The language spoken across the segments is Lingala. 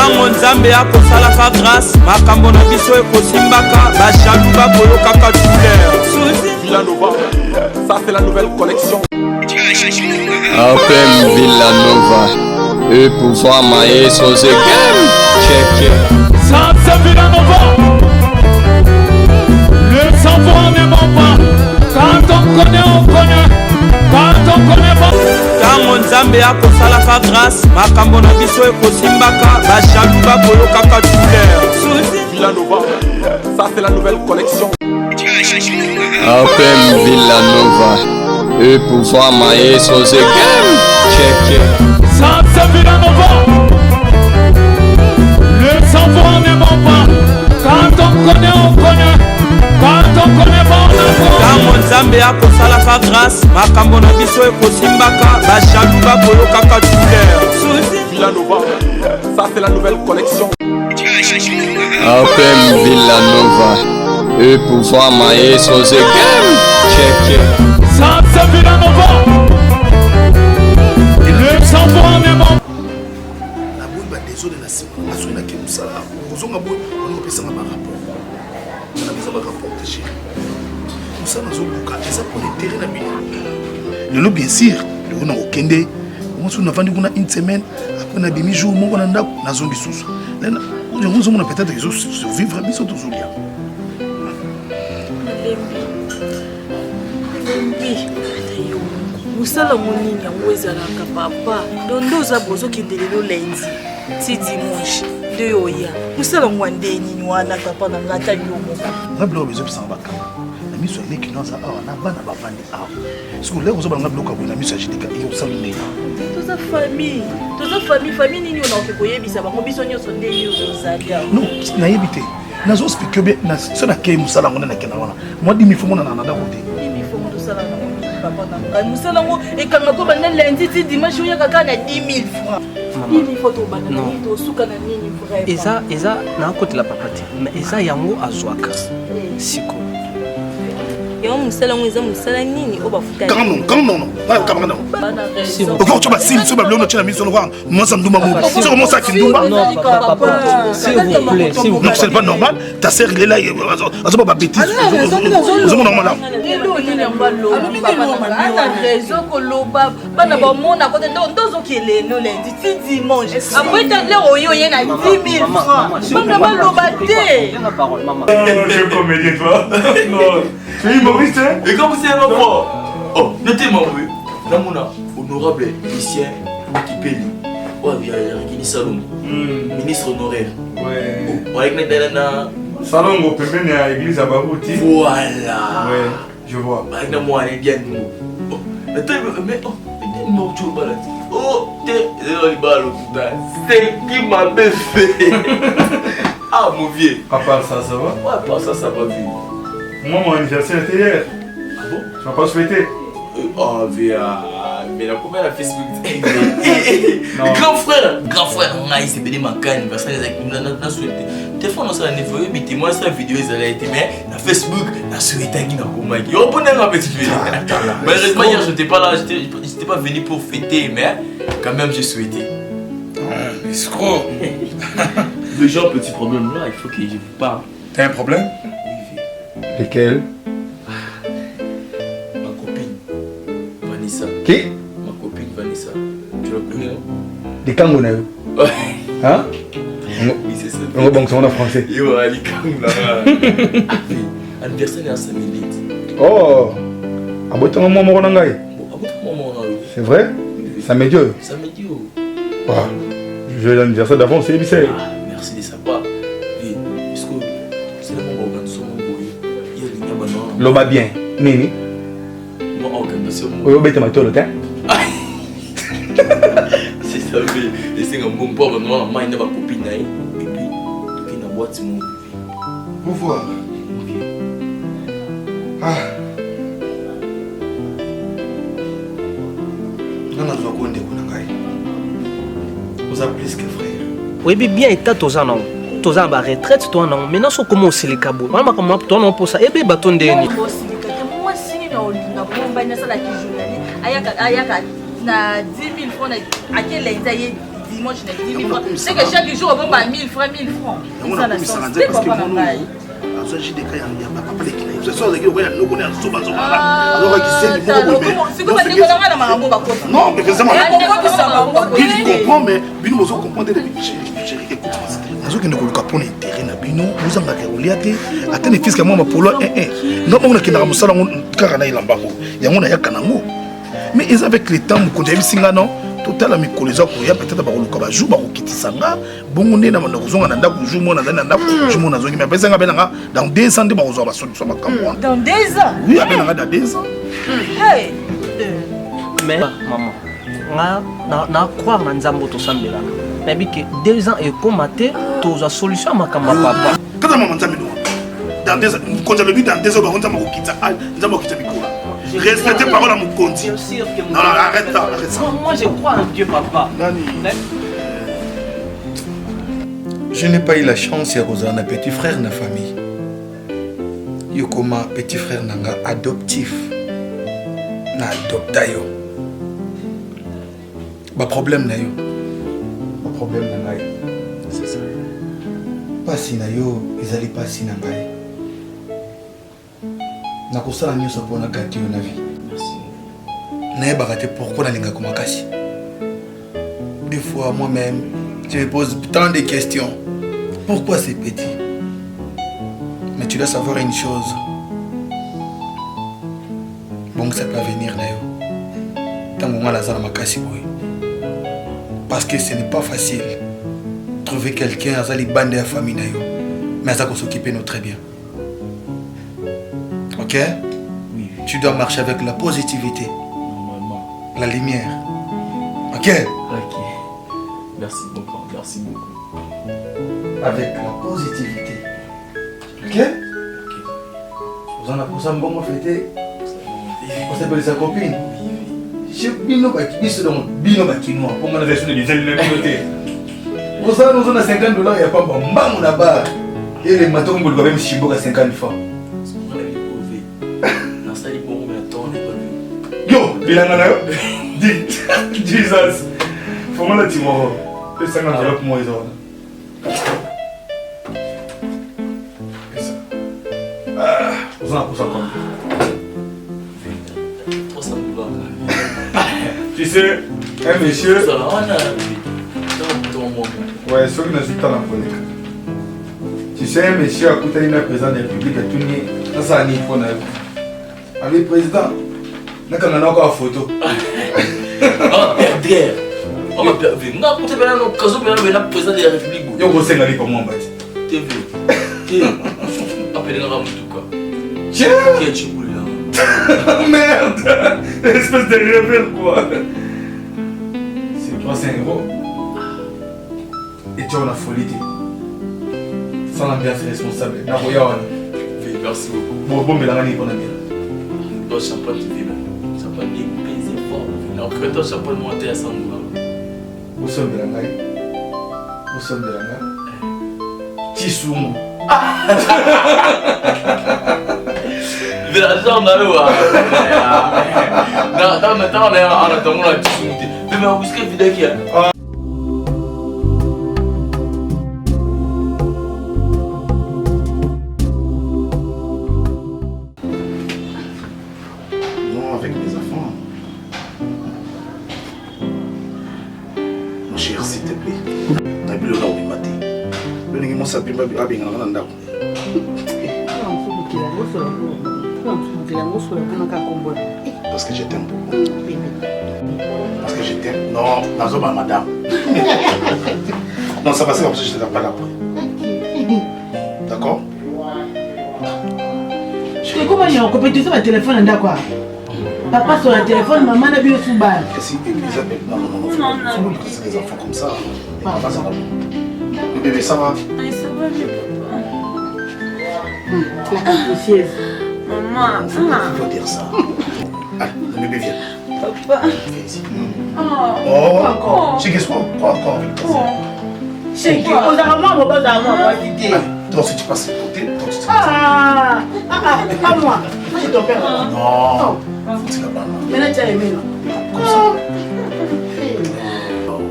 ntango nzambe akosalaka grâce makambo na biso ekosimbaka bashalu bakoyokaka douleur. Villanova, ça c'est la nouvelle collection. Open Villanova, le pouvoir maestro c'est game. Check. Ça c'est Villanova. Le savoir ne ment pas. Quand on connaît, on connaît. Quand on connaît pas. Ntango nzambe akosalaka grâce makambo na biso ekosimbaka bashalu bakoyokaka douleur. Villanova, ça c'est la nouvelle collection. Open Villanova, le pouvoir maestro c'est game. Check. Ça c'est Villanova. Le savoir ne ment pas. Quand on connaît, on connaît. Quand on connaît pas, on apprend. Ntango nzambe akosalaka grâce makambo na biso ekosimbaka bashalu bakoyokaka douleur. Villanova, ça c'est la nouvelle collection. Open Villanova, le pouvoir maestro c'est game. Check. Ça c'est Villanova. Le savoir ne ment pas. La boule va désolé la cible. La souille n'a qu'une salle. Vous avez un boule, on peut faire un rapport. On a besoin d'un rapport de chez nous. Ça, nous avons ça pour les terrains d'habitude. Le bien sûr, on a aucun dé. On a vendu une semaine. Après, on a mis jour, on a une zone de sous. On a peut-être survivre, mais surtout sous lien. musala monini yango ezalaka papa dondo oza bozokendele lundi ti dimanche nde oya musala ngo nde nini wana papa na ngata yomo nga bilo bezopesa bakama na miso ya leki naza awa na bana bavandi awa soki oleki ozobala nga biloko aboye na miso ya jidika eyosala nini toza famille nini ona oke koyebisa bango biso nyonso nde yo ozali awa non nayebi te nazospike be so nakei mosala yango nde nakenda wana mwa 10 000 fo mona na ndako te mosala nango papa na ngai mosala ngo ekanga ko banda lundi ti dimanche oyaka kaka na 10 000 francs 10 000 francs tobanda na nini tosuka na nini vraiment eza nakotela papa te mais eza yango azwaka siko yo musala ngo eza musala nini obafuta non encore tu vas sim sur bablo no tena miso no moi ça ndumba mo c'est comment ça qui ndumba non papa s'il vous plaît non c'est pas normal ta sœur il est là azo pas bêtise c'est normal là raison ko loba bana ba mona ko ndozo kele no lundi ti dimanche après ta le oyo ye na 10 000 francs bana ba loba te Je comédie toi. Non. Tu es humoriste hein? Et comme c'est un enfant. Oh, notez-moi oui. Namuna, honorable Lucien Kipeli. Oh, il y a Rikini Salom. Ministre honoraire. Ouais. Oh, avec Nadalana. Salon au pembeni à l'église à Barouti. Voilà. Ouais, je vois. Avec moi, il y a nous. Oh, mais oh, non, tu vas là. Oh, t'es le bal au putain. C'est qui m'a fait. Ah, mon vieux. À part ça, ça va? Ouais, à part ça, ça va vite. Moi, mon anniversaire était hier. Ah bon? Tu m'as pas souhaité? Oh, mais la première la Facebook. Grand frère, on a essayé de ma canne, parce que n'a souhaité. Téléphone, on s'en est fait, mais témoin, cette vidéo, elle a été, mais la Facebook, n'a souhaité qu'il n'a pas mal. Yo, bonne année, petite fille. Malheureusement, hier, je n'étais pas là, j'étais pas venu pour fêter, mais quand même, j'ai souhaité. Escroc. Le genre, petit problème là, il faut que je vous parle. T'as un problème? Lequel? Ma copine, Vanessa. Qui? Ma copine, Vanessa. Tu la connais, hein? Des Kangonayo. Ouais. Hein? Oui, c'est ça. On va banque en français. Yo, Ali Kang là. Anniversaire à 5 minutes. Oh! Abotan mo mo ngai. C'est vrai? Ça m'est Dieu. Ça me dit où? Je vais l'anniversaire d'avant, c'est Bissé. Merci de sa part. Est-ce que c'est le bon organisation il y a des gens Loba bien. Nini? Non, organisation. Oui, bête ma tolo hein. C'est ça, mais c'est un bon pauvre noir, moi il n'a pas copine et puis il n'a boîte mon. Au revoir. Ah. Non, non, je vais compter pour nous. Vous avez plus que frère. Oui, bien état toza non. Toza ba retraite toi non. Maintenant so comment on se les cabo. Mama comme toi non pour ça. Et bien baton de ni. Moi sini na olinga bomba na sala ki journaliste ayaka na 10 000 francs à quel lundi dimanche, 10 000 francs. C'est que chaque jour, on va 1000 francs, 1000 francs. Ça, la chance. C'est pas pas mal. Non, mais nazokende koluka mpona intere na bino bozangaka kolia te ata ne fiske mwa mapolo nga bongo nakendaka mosala yango kaka na elambango yango nayaka nango mais eza avec le temps mokonzi ayebisinga non totala mikolo eza koya peut-être bakoluka bajour bakokitisa nga bongo nde na kozonga na ndako jour mo nazali na ndako jour mo nazongi mais apesanga abenanga dans 2 ans nde bakozwa basolution makambo wana dans 2 ans oui abenanga dans 2 ans mais maman na croire na nzambo tosambelaka nayebi ke 2 ans ekoma te tozwa solution ya makambo ya papa kata mama nzambe dans 2 ans mokonzi alobi dans 2 ans bango nzambe akokitisa nzambe akokitisa mikolo respectez parole à Mokonzi. Non, arrête ça, arrête ça. Moi, je crois en Dieu, papa. Je n'ai pas eu la chance de avoir un petit frère dans la famille. Yokoma, petit frère nanga adoptif. Na adopta yo. Ba problème na yo. Ba problème na yo. C'est ça. Pas si na yo, ils allaient pas si na ngai. nakosala nyonso mpona gati yo na vie nayebaka te pourquoi nalinga komakasi. Des fois moi-même je me pose tant de questions. Pourquoi c'est petit? Mais tu dois savoir une chose, bon ça peut venir na yo tango nga nazala makasi boye, parce que ce n'est pas facile trouver quelqu'un azali bande ya famille na yo mais aza s'occuper nous très bien. Ok? Oui. Tu dois marcher avec la positivité. Normalement. La lumière. Ok? Ok. Merci beaucoup. Merci beaucoup. Avec la positivité. Ok? Ok. Vous en avez pour ça, bon, on fêter. On s'appelle sa copine. Je bino bakibis donc bino bakinois. Pour moi, la version de diesel de côté. Pour ça, nous on a $50, il n'y a pas bon bang là-bas. Et les matons, vous le même chibo à 50 fois. Yo, bilangana yo. Jesus. Faut la timoro. Le 50 pour moi ils vous en pour ça comme. Tu sais, un monsieur. Ouais, ceux qui n'ont pas la politique. Tu sais, un monsieur a coûté une président de la République à tourner. Ça, ça a mis pour nous. Avec le président. Nous avons encore une photo. Ah, RDR. On va perdre. Nous avons coûté le président de la République. Yo, vous savez pas moi, TV. Appelez-nous en tout cas. Tiens. Qu'est-ce que tu voulais là? Merde. Espèce de rebelle quoi. C'est 300 €. Et tu as la folie. Sans l'ambiance responsable. Merci beaucoup. Bon, mais la année, on a bien. Dans le champagne, tu vis là. Champagne, il pèse fort. Alors que toi, champagne, monté à 100 $. Où sommes de la maille? Où sommes de la maille? Tissoum. Mais là, on a l'eau. Non, maintenant, on attend la tissoum. Mais on busque vidéo qui a. Parce que je t'aime beaucoup. Parce que je t'aime. Non, non, madame. Non, ça va, c'est comme ça que je ne t'aime pas là. D'accord? C'est comment il y a un compétition sur le téléphone quoi? Papa sur le téléphone, maman n'a vu sous balle. Non, non, c'est des enfants comme ça. Papa, ça va. Bébé, ça va? Oui, ça va, mais la capricieuse. maman, il faut dire ça. Allez, le bébé viens. Papa. Viens ici. Oh, encore. Chez Guessois, encore. Chez Guessois, on a vraiment un toi aussi tu passes de côté. Ah, pas moi. Moi j'ai ton père. Non. C'est là-bas. Maintenant tu as aimé, non? Comme ça.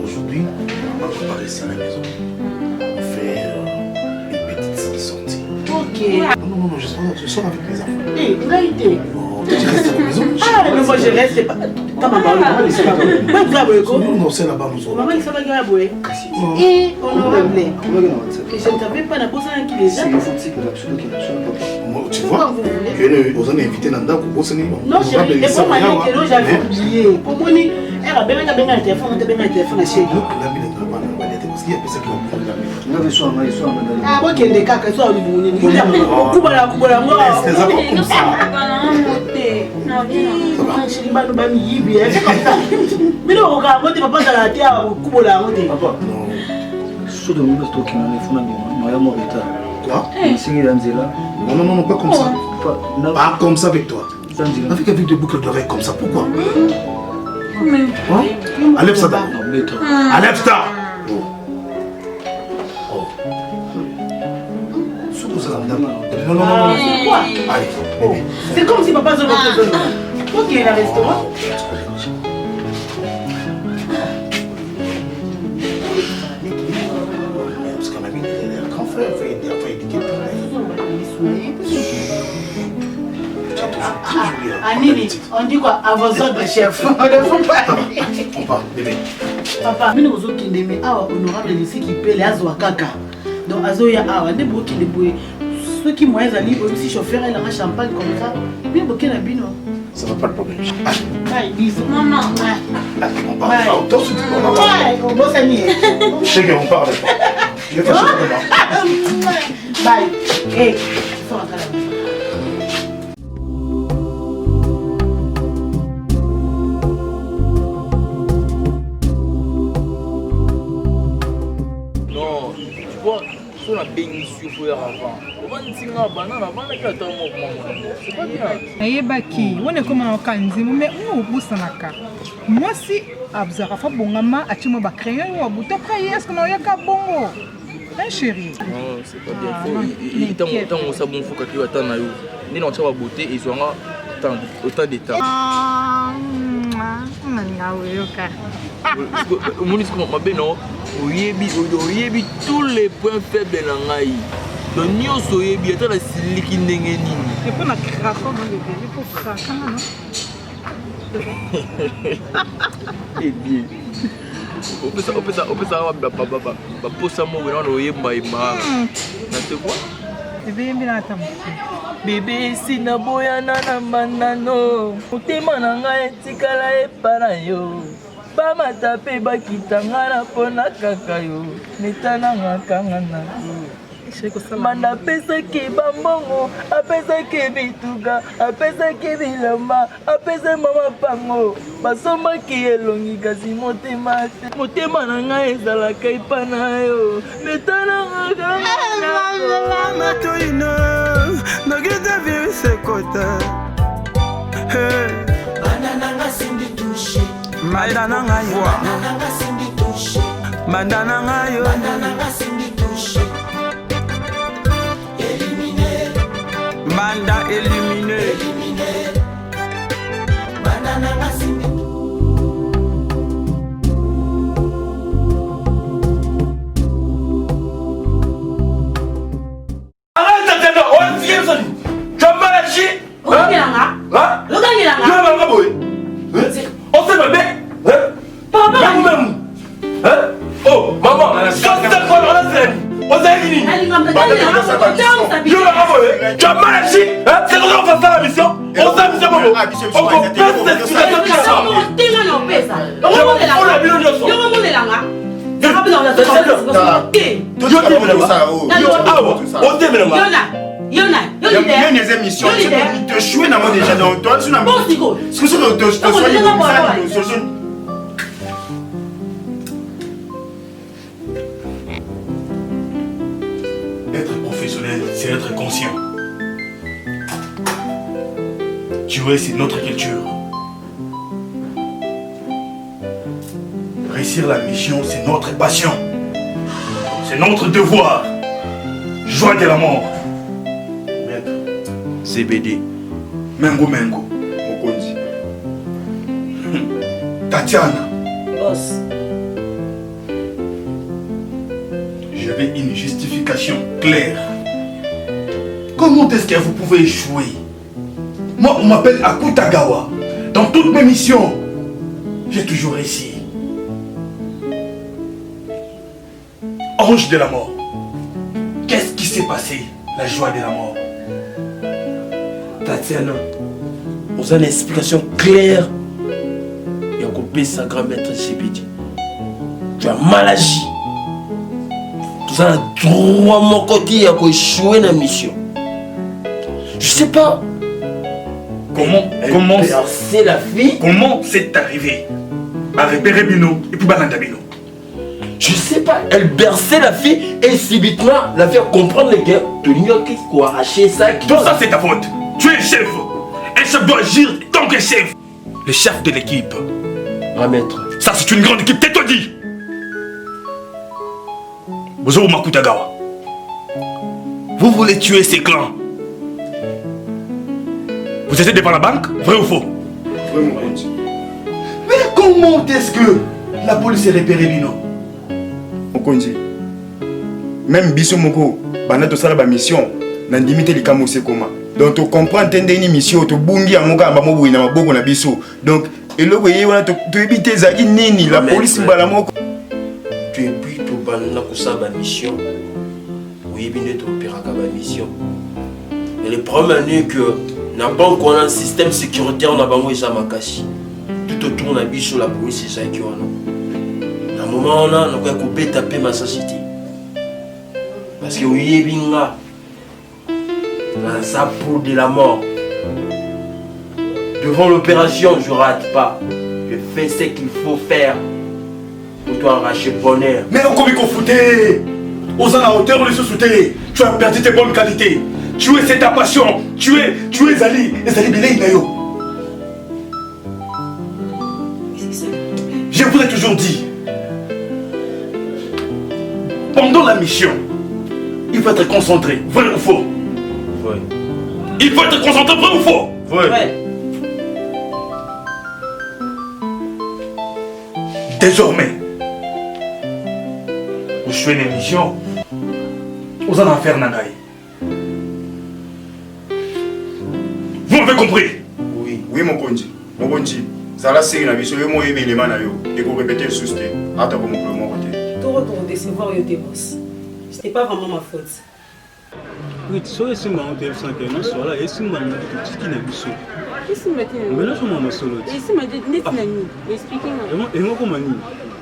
Aujourd'hui, rester à la maison. On fait une petite sortie. Ok. Non, je sors avec mes enfants. Eh, vous avez été. Tu restes à la maison? Ah, mais moi je reste pas. Maman, non, c'est là-bas, nous autres. maman, il s'est gagné. Et honorable. Et je ne savais pas la personne qui les a. Tu vois, vous en invité dans le non, chérie, et pour moi, j'avais oublié. Pour moi, elle a bien un téléphone, chez nous. Ah, moi qui ai des cas, que soit au niveau de non, pas comme ça. Pas comme ça avec toi. Avec des boucles d'oreilles comme ça, pourquoi? Enlève ça. Enlève ça. Non. Quoi? Allez. C'est comme si papa se représente. Ok, il a restaurant. Parce qu'à ma vie, il est grand frère, il faut éduquer Anini, on dit quoi? À vos ordres, chef. On ne faut pas. On part, bébé. Papa, nous nous sommes mais honorable ici qui paie les Azoa Kaka. Donc, Azoya, ne bouge qui débrouille. Ceux qui m'ont aidé, aussi chauffeur, il a un champagne comme ça. Bien bouquet la bino. Ça va pas le problème. Bye, bisous. Maman. On part. On bosse à nier. Je sais qu'on parle. Je vais Bye. Hey, il faut rentrer là. On a béni sur le avant. On va dire que banane avant la carte c'est pas bien. Aye baki, on est comme en kanzi, mais on bouge naka. Moi si abzara fa bongama atimo ba crayon ou abuto après est-ce qu'on a yaka bongo. Hein chérie. Non, c'est pas bien. Il tant on ça bon faut que tu attends na yo. Ni non tu vas beauté et ils auront autant de temps. Ah, nga weyoka. Mon discours m'a bien non. Oyebi tous les points faibles de l'angaï. Donc nous sommes bien dans la siliki n'engeni. Et pour na craquer dans le bébé pour craquer non. Eh bien. On peut ça posa mo na oyemba ima. Na te quoi? Bébé mbina tamu. Bébé sina boyana na manano. Motema na ngai etikala epana yo. Bama tape bakitangana pona kakayo netananga kangana manda pesa ke bambongo apesa ke bituka apesa ke bilamba apesa mama pango basoma ki elongi kasi motema na ngai ezalaka ipana yo netananga kangana matoina nageta virus kota banana sindi touché Mandana ngayo, mandana ngayo, éliminé, manda éliminé, banana ngasindi. Arrête de on vient ça. Tu as mal à chier. On se met bien. Papa. Oh, maman. Quand c'est quoi on a fait? On s'est fini. Tu as mal à chier. C'est comme ça qu'on fait ça la mission. On s'est mis maman. On comprend cette situation. Être professionnel, c'est être conscient. Jouer, c'est notre culture. Réussir la mission, c'est notre passion. C'est notre devoir. Joie de la mort. Maître. CBD. Mengo. Mokonzi. Tatiana. Boss. Je veux une justification claire. Comment est-ce que vous pouvez échouer? Moi, on m'appelle Akutagawa. Dans toutes mes missions, j'ai toujours réussi. Ange de la mort. Qu'est-ce qui s'est passé? La joie de la mort. Tatiana, on a une explication claire. Et on peut sa grand maître Chibidi. Tu as mal agi. Tu as droit mon côté à échouer dans la mission. Je sais pas. Comment c'est la fille? Comment c'est arrivé? À repérer Bino et puis Bananda Bino. Je sais pas, elle berçait la fille et subitement la fait comprendre les gars de l'union qui a arraché ça. Tout ça c'est ta faute. Tu es chef. Un chef doit agir tant que chef. Le chef de l'équipe. Ma maître. Ça c'est une grande équipe, t'es-toi dit. Bozo Makutagawa. Vous voulez tuer ces clans. Vous êtes devant la banque, vrai ou faux? Vrai mon compte. Mais comment est-ce que la police est repérée Bino? Mokonzi. Même biso moko, bana to sala ba mission, na ndimite likamo se koma. Donc tu comprends tende ni mission to bungi amoka ba mobo ina maboko na biso. Donc eloko ye wana to ebite zaki nini la police mbala moko. Tu es plutôt bana ko sa ba mission. Oui, bien de opéraka ba mission. Mais le problème est que na banque on a un système sécuritaire na bango eza makashi. Tout autour na biso la police eza ki wana. Na moment on a ko taper ma société. Parce que oui binga la sapo de la mort. Devant l'opération, je rate pas. Je fais ce qu'il faut faire pour toi arracher bonheur. Mais non, comment fouté? Aux à la hauteur de ce soutien, tu as perdu tes bonnes qualités. Tu es, c'est ta passion. Tu es Zali. Et Zali Bilei Nayo. Je vous ai toujours dit, pendant la mission, il faut être concentré, vrai ou faux? Vrai. Il faut être concentré, vrai ou faux? Vrai. Désormais, vous jouez une mission, vous allez en faire Nangaï. Vous m'avez compris? Oui, oui mon konji. Mon konji. Zala série na biso yo mo yebe élément na yo et pour répéter le souci. Ata comme le mon côté. Tout retour décevoir yo tes boss. C'était pas vraiment ma faute. Oui, tu sais, c'est mon téléphone qui est non sola et c'est mon petit qui n'a plus ça. Qu'est-ce que tu m'as Mais là, je m'en solo. Et si m'a dit net nani, expliquez-moi. Et moi comment ni?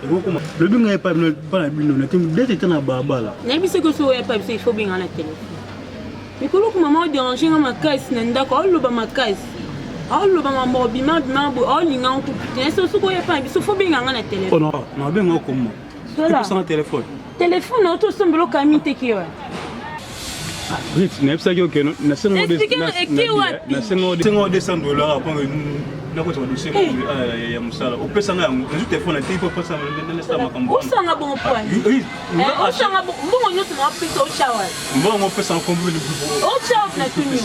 Et moi comment? Le bien n'est pas la bino, na tem d'être na baba là. N'a pas ce que so pas il faut bien à la télé. Mais comment maman déranger ma caisse nanda ko lo ba ma caisse. Ah lo ba ma mobi ma bo oh linga on coupe. Est-ce que so pas il faut bien à la télé. Oh non, na bien moi comment? Voilà. C'est un téléphone. Téléphone auto semble camille te qui ouais. Oui, tu n'as pas dit que na sengo de na sengo de $100 après na ko tsoba ya musala opesa nga yango na téléphone na téléphone pesa na sta makambo usanga bon point oui usanga bon nyoto na pesa o chawa mbongo pesa kombo le o chawa na tuni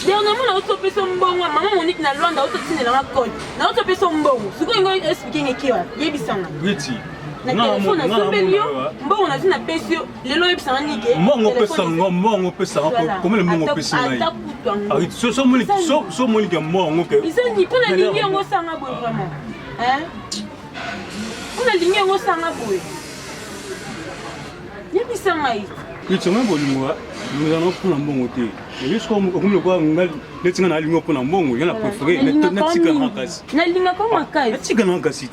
dernièrement na auto pesa mbongo maman Monique na Luanda auto tinela ma code na auto pesa mbongo siko ngo expliquer ngekiwa yebisanga Briti na téléphone na sombelio mbongo na zina pesio lelo yebisanga nike mbongo pesa comment le mbongo pesa ngai ah so moni que mbongo que ils ont dit pour la ligne ngo sanga boy vraiment hein pour la ligne ngo sanga boy yebisanga yi oui tu m'as voulu moi nous allons prendre mbongo te et juste comme le quoi ngal letinga na ligne pour mbongo yana préféré na tika na kasi na ligne comme kasi na tika na kasi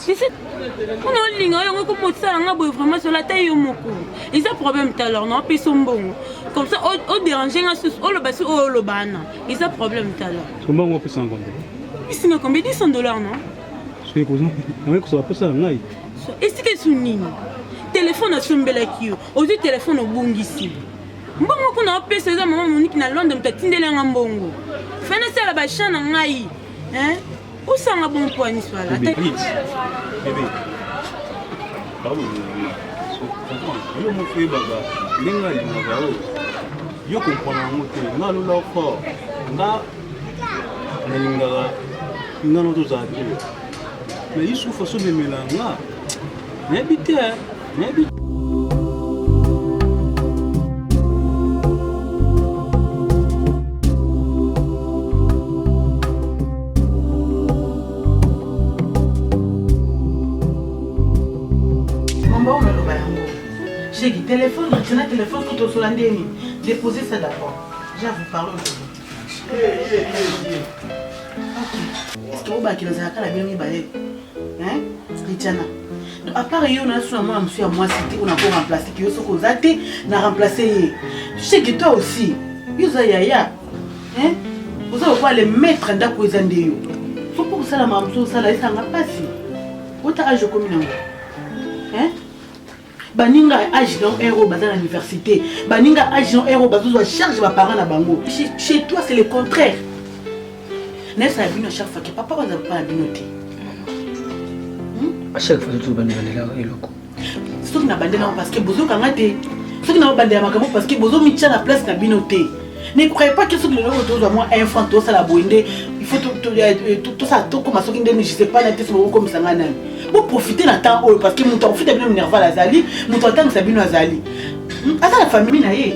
on a ligne on ko motsa nga boy vraiment sur la taille yo moko ils ont problème tout à l'heure non puis son mbongo comme ça au déranger nga sus au le basi au le bana ils ont problème tout à l'heure mbongo pesa ngombe ici nga combien $100 non c'est quoi ça ko so pesa ngai est-ce que sunini téléphone sombela kiyo ozi téléphone obungisi mbongo kuna opesa za maman Monique na Londres mtatindela nga mbongo fena sala ba chana ngai hein usanga bon point swala bébé bawo yo mo fe baga linga linga bawo yo comprendre mo te nga lo la fort nga na linga nga no to za te mais il souffre so memela nga n'habite J'ai dit téléphone, tu as téléphone tout au solandéni. Déposez ça d'abord. Je vais vous parler aujourd'hui. Ok. Est-ce que vous avez la bien mis balai? Hein? Richana. Donc à part on a souvent monsieur à moi cité on a pour remplacer qui est aux athées n'a remplacé. Tu sais que toi aussi. Yuza yaya. Hein? Vous allez pouvoir les mettre dans quoi ils ont dit. Faut pour ça la maman ça là ça n'a pas si. Autre âge comme nous. Hein? Baninga âge dans héros dans l'université. Baninga âge dans héros besoin charge ma parents na bango. Chez toi c'est le contraire. N'est-ce pas bien chaque fois que papa va pas binoter. À chaque fois tu vas bandela eloko. Ce qui n'a bandela parce que bozo kangate. Ce qui n'a bandela makamo parce que bozo mitcha la place na binoter. Ne croyez pas que ce que le retour doit moi infant ça la boinde. Il faut tout ça tout comme ça qui ne je sais pas n'était sur comme ça ngana. Pour profiter d'un temps parce que mon temps profite bien nerveux la zali, mon temps que ça bien la zali. À la famille na yé.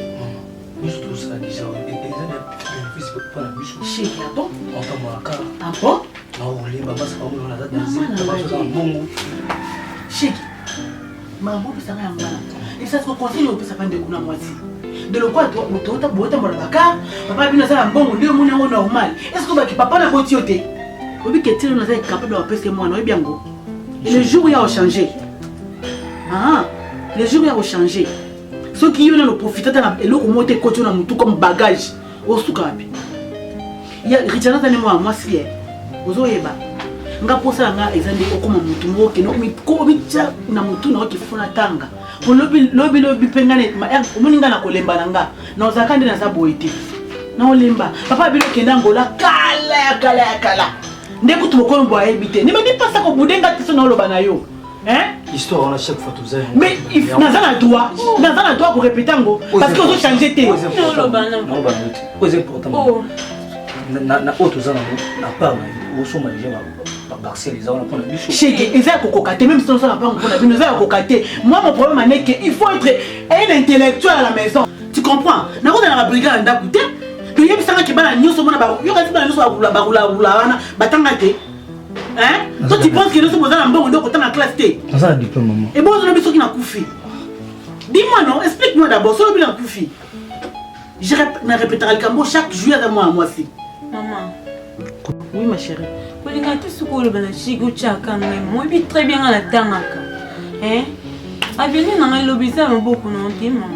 Juste tout ça déjà et bénéfice pour la bouche. Chez ah bon? On t'a marqué. Ah bon? Non, les mamas ça on a dans bongo. Chez maman ça rien ngana. Et ça se conseille on peut ça prendre de kuna moitié. De le quoi toi tu bota molabaka papa bino ça bongo ndio mona normal. Est-ce que papa na botioté? Obi que tu nous est capable de passer moi non bien go. Le jour où il a changé. Ah, le jour où il a changé. Ceux qui ont le profité et l'autre monté côté na mutu comme bagage au soukapi. Il y a Richard tane moi si ozo yeba. Nga posa nga ezande okoma mutu moke no mi ko bicha na mutu na okifuna tanga. Pour lobi pengane omuninga na kolemba nanga. Na ozakande na za boité. Na olemba. Papa bino kenda ngola kala. Ndeko tumokolo mbo ayebite. Ne me dis pas ça ko budenga tiso na loba na yo. Hein? Histoire on a chaque fois tout ça. Mais il nazana toi ko répéter ngo parce que on changer té. Non loba non. C'est important. Na autre ça na part na osoma déjà Barcel les gens on a vu chez Eza kokokate même si on n'a pas on a vu nous kokate. Moi mon problème est que il faut être un intellectuel à la maison. Tu comprends? Na ko na brigade ndakuté. Que yeb sanga ki bana nyoso mona ba yo kasi bana nyoso ba wana batanga te. Hein? Toi tu penses que nous sommes dans un bon dans la classe T. Ça a diplôme maman. Et bon on a besoin qui na koufi. Dis-moi non, explique-moi d'abord sur le bilan koufi. Je répéterai le cambo chaque jour à moi aussi. Maman. Oui ma chérie. Polinga tout ce que le bana chigo chaka même. Moi bi très bien à la tangaka. Hein? Avenir na lobisa beaucoup non dit maman.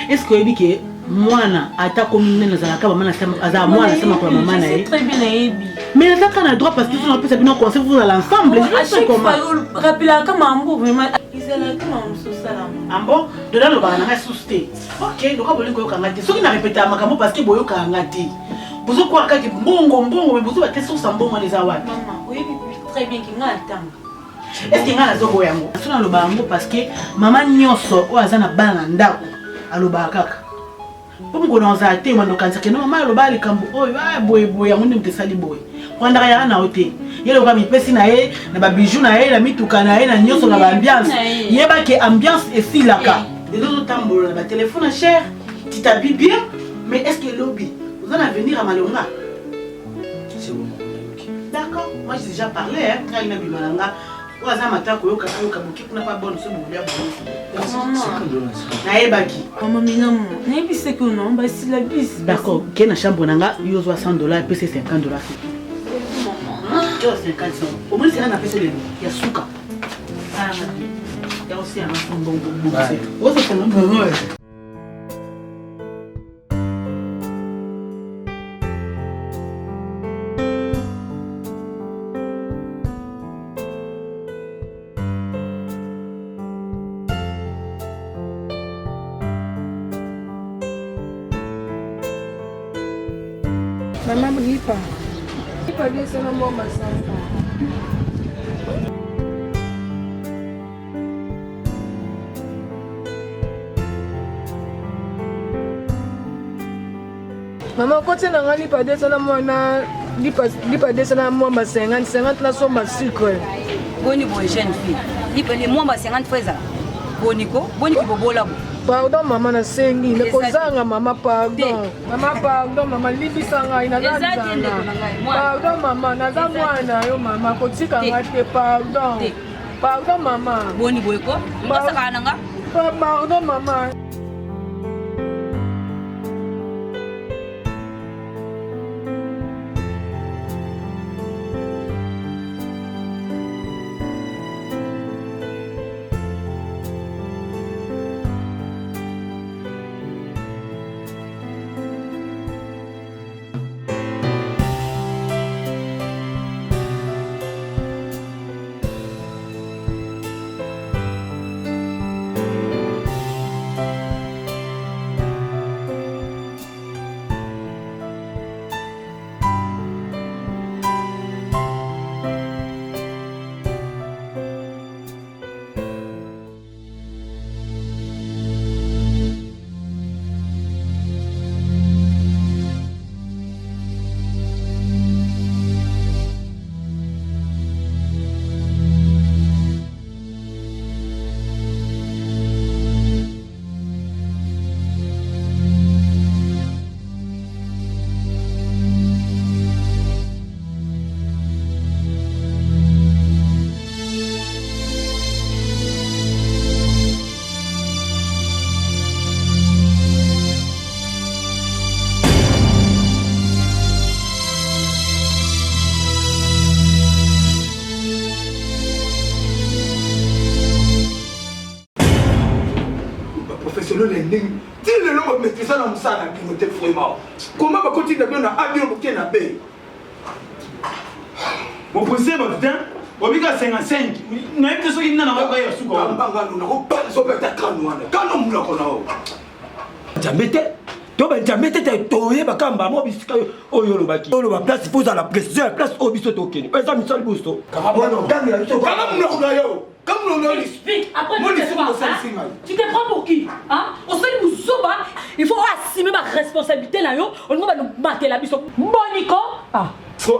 Est-ce que ebi ke mwana ata komine na zalaka mama na sama aza mwana sama kwa mama na ye. Très bien ebi. Mais ça quand on a droit parce que on peut s'abonner au conseil vous à l'ensemble. À chaque fois rappeler comme ambo vraiment ils allaient comme on se salam. Ambo dedans le bana na susté. OK donc on peut ko ngati. Ce qui n'a répété makambo parce que boyo ka ngati. Bozo kwa kaki mbongo mais bozo ba teso sambongo les awa. Maman, oui très bien ki ngata. Est-ce que ngana zoko yango? Sona lo bango parce que maman nyonso o azana bana ndako aloba kaka. Pour me connaître à terre, on a dit que non, maman, le bal est comme boy, on est sali boy. Quand on a rien à ôter, il y a le gars qui nae, na bijou nae, la mituka nae, na nyoso na ambiance. Il y a pas que ambiance et si la ka. Les autres tambours, le téléphone cher, tu t'habilles bien, mais est-ce que lobby, vous allez venir à Malonga? C'est bon. D'accord, moi j'ai déjà parlé, hein, quand il m'a dit Malonga. Ou aza matako yo kabuki kuna pa bonne so bulia bon. Na ebaki. Maman minamo, na ebise ko non, ba si la bis. D'accord, ke na chambre nanga yo zo $100 pe c'est $50. Maman, yo 50 so. Au moins c'est na pese le ya suka. Ah, ya aussi un bon. O so kono bon. Maman lipa. Lipa dia sana mau masak. Maman quand c'est dans lipa dia sana mau na lipa dia sana mau masak 50 na so sucre. Boni boy jeune fille. Lipa les moi 50 frères. Boniko bobola. Pardon maman na sengi na kozanga mama pardon. Mama pardon mama libisanga ina nazana. Pardon mama naza mwana yo mama kotika ngate pardon. Pardon mama. Boni boyko. Ngasa kananga. Pardon, maman. professionnel ending ti lelo ba maîtriser na musala pour te vraiment comment ba continue bien na abio boké na be mon posé ba putain obika 55 na yete soki nana ba ya suko mbanga na ko pas so beta kanwana kano mula kona o jamete to ba jamete te toye ba kamba mo bisika oyo lo baki lo ba place pose à la pression place obiso tokeni eza misali busto kama bono kama mula kona yo. Comme on explique, après tu te prends pour qui? On se dit, il faut assumer ma responsabilité là. On ne va pas nous battre la bise. Bonico. C'est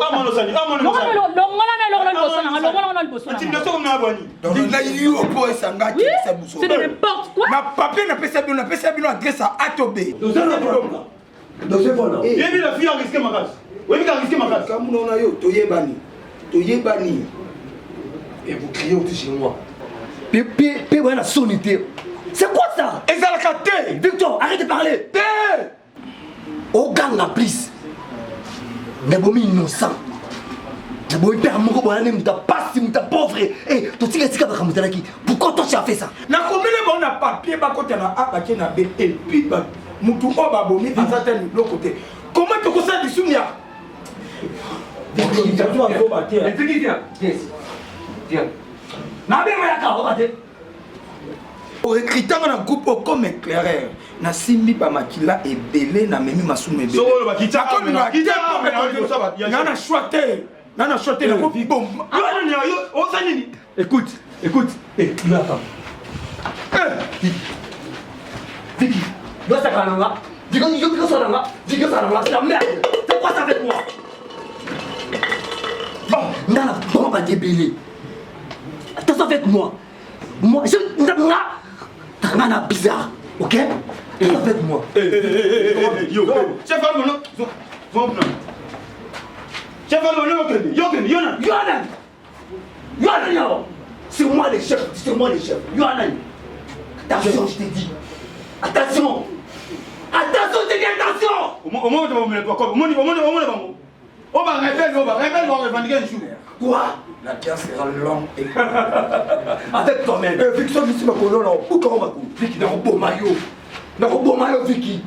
de n'importe quoi. Ma papier n'a pas sabino, n'a pas sabino adresse à Atobé. Dans ce vol. Et puis la fille a risqué ma race. Oui, il a risqué ma race. Comme on a eu, Toyebani. Toyebani. Et vous criez aussi chez moi. Pé, voilà, sonité. C'est quoi ça? Et ça la caté. Victor, arrête de parler. Au gang la police. Nabomi innocent. Nabomi père moko bonane muta pasi muta pauvre. Eh, to tika tika baka muta laki. Pourquoi toi tu as fait ça? Na komele bon na papier ba côté na a ba na B et puis ba mutu o ba bomi azata ni l'autre côté. Comment tu conseilles du sounia? Viens. Au recrutement dans groupe comme éclaireur, na simbi ba makila et belé na memi masume belé. Nana choité na ko bom. Écoute, eh, tu attends. Vicky, dois ça kalanga. Vicky, c'est la merde. C'est quoi ça avec moi? Nana, bon va débélé. Attention avec moi. Moi, t'as un bizarre, ok? Attention avec moi. Yo, chef Almono, chef Almono, Yohanan, c'est moi le chef, Yohanan. Attention, je t'ai dit. Attention, je t'ai dit attention. Au moment où tu vas me mettre quoi? Au moment où on va revendiquer un jour. Quoi? La guerre sera longue et avec toi-même. Victor, ici, ma colonne, pourquoi on va couper? Vicky, n'a pas beau maillot, Vicky.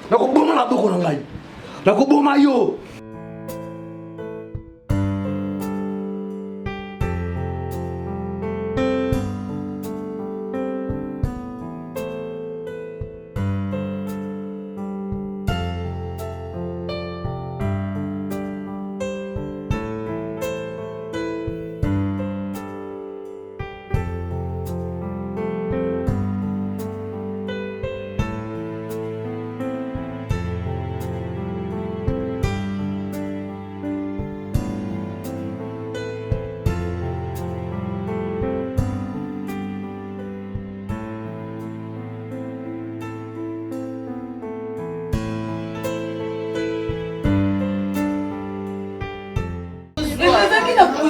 N'a pas beau maillot, n'a pas beau maillot.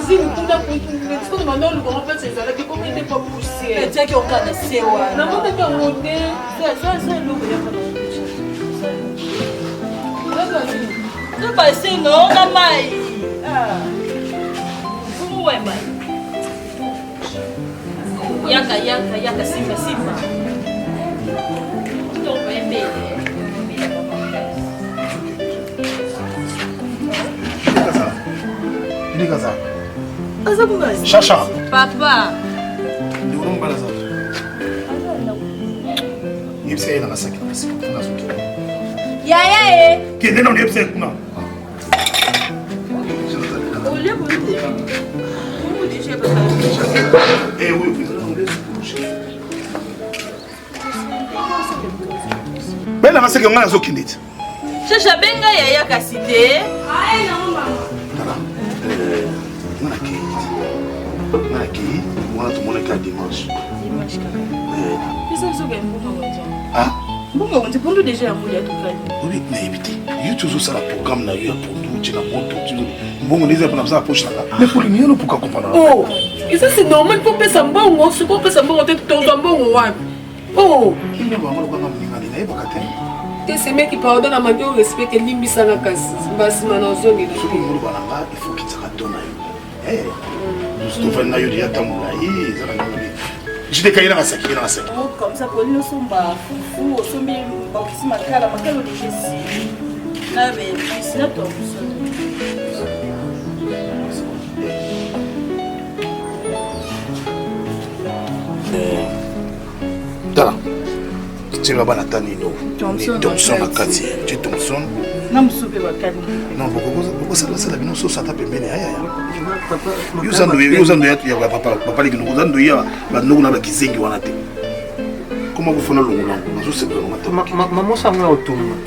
cuisine kuna parce que maintenant le grand père c'est ça que comme il n'est pas poussé tu sais qu'on a c'est ouais na monte que on est ça le ça pas c'est non na mai ah comment ouais mai yaka simba donc bébé Ili kaza. Azabuga. Chacha. Papa. Ndio mbala za. Yipse ina nasaki nasaki. Nazuki. Ya. Kende no yipse kuna. Olha bonde. Como deixa pra Oui. Bela nasaki ngana zokinditi. Chacha benga ya kasite. Ai na mama. Naki, on a tout le monde qui a dimanche. Dimanche quand même. Qu'est-ce que c'est que Ah? Bon, on te prend déjà à mouiller tout calme. Oui, mais évitez. Il y a toujours ça le programme là, il y a pour tout, tu l'as monté, tu bon, on disait pour ça poche là. Mais pour lui, on peut pas comprendre. Oh, et ça c'est normal pour passer un bon, on se peut passer un bon, on te tombe un bon ouais. Oh, il y a vraiment le programme il n'est pas qu'à te c'est mec qui pardonne à ma respect que limbi ça la casse. Basi manozongi. Il faut qu'il se radonne. Eh. Stofan na yodi yatamula hii zana ngoni jideka ina masaki comme ça pour nous somba fufu sombi bakisi makala makalo de jesi na be sina to Tala tu vas bana tani no Thompson akati tu Thompson na msupe wakani non beaucoup ça la bino so sata pembeni aya Yuzando ya papa ligi nukuzando ya bandugu na bakizengi wana te. Koma kufuna lungu langu nazo sebela ngata. Maman ça m'a automne.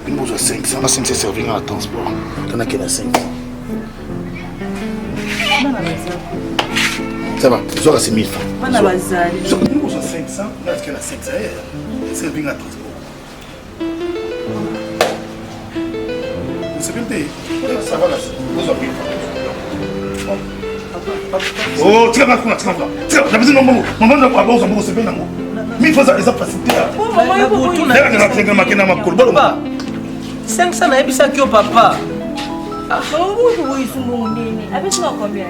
Une bourse à 500 là c'est servir à transport. Kana kena 500. Ça va, tu auras 6000 francs. Bana bazali. Une bourse à 500 là kena 500 servir à transport. C'est bien payé. Ça va là. Vous avez oh, tu vas faire ça. Tu vas besoin de maman de avoir besoin de se faire nango. Mais il faut ça les faciliter. Papa. 500 na ebisa kyo papa. Ah, vous ils sont bons nini. Avec ça combien?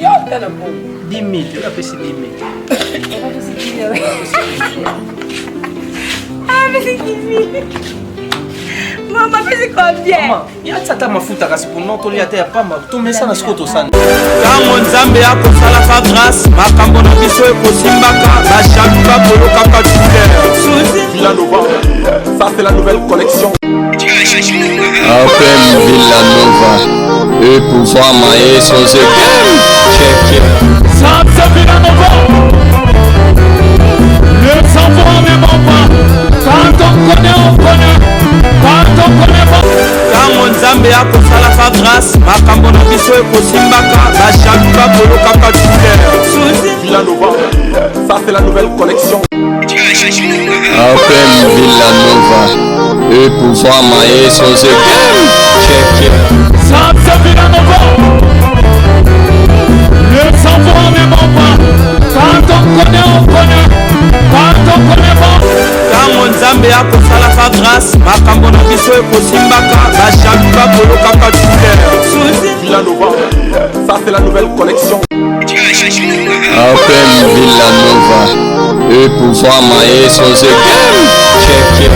Yo, t'as la bon. 10 000, tu as payé 10 000. Ah, mais c'est qui? Maman, c'est combien? Maman, il y a tata mafuta kasi pour non to liate ya pamba. To mesa na skoto sana. Tango nzambe akosala fa grâce, makambo na biso ekosimbaka, bashaluka bolokaka douleur. Villanova, ça c'est la nouvelle collection. Appelle Villanova, et pouvoir mailler son égame. Check. Ça c'est Villanova. Le savoir ne ment pas. Quand on connaît. Quand on connaît pas. Tango nzambe akosala fa grâce, makambo na biso ekosimbaka, bashaluka bolokaka douleur. Villanova, ça c'est la nouvelle collection. Appelle Villanova, et pouvoir mailler son égame. Check. Ça c'est Villanova. Le savoir ne ment pas. Quand on connaît. Quand on connaît pas. Tango nzambe akosala fa grâce, makambo na biso ekosimbaka, bashaluka bolokaka douleur. Villanova, ça c'est la nouvelle collection. Appelle Villanova, et pouvoir mailler son égame. Check.